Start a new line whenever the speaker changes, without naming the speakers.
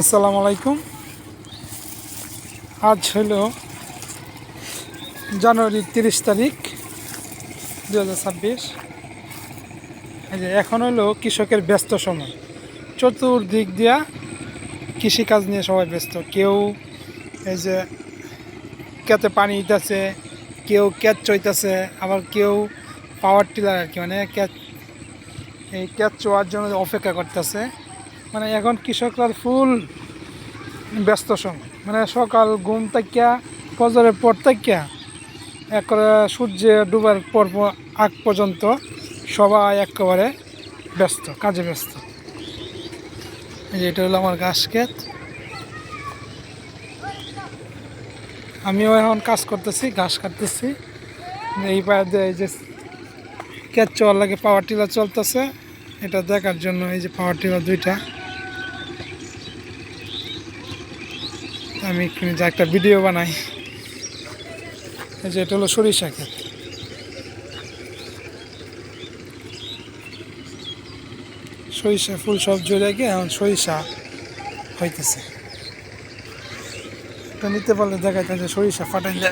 আসসালামু আলাইকুম। আজ হলো জানুয়ারি 30 তারিখ 2026। এই যে এখন হলো কৃষকের ব্যস্ত সময়। চতুর্দিক দিয়া কৃষিকাজ নিয়ে সবাই ব্যস্ত। কেউ এই যে ক্ষেতে পানি দিতেছে, কেউ ক্ষেত চইতেছে, আবার কেউ পাওয়ার টিলার আর কি মানে এই ক্ষেত চোয়ার জন্য অপেক্ষা করতেছে। মানে এখন কৃষকরা ফুল ব্যস্ত সময়, মানে সকাল ঘুম থেকে ফজরের পর থেকে একবারে সূর্য ডুবার পর আগ পর্যন্ত সবাই একেবারে ব্যস্ত, কাজে ব্যস্ত। এটা হলো আমার ঘাস ক্ষেত। আমিও এখন কাজ করতেছি, ঘাস কাটতেছি। এই পায়ে দিয়ে এই যে ক্ষেত চলার লাগে পাওয়ার টিলার চলতেছে, এটা দেখার জন্য এই যে পাওয়ার টিলার দুইটা। আমি যা একটা ভিডিও বানাই। এই যে এটা হলো সরিষা ক্ষেত। সরিষা ফুল সব জড়ে গিয়ে এখন সরিষা হইতেছে। এটা নিতে পারলে দেখাইতে যে সরিষা ফাটাইলে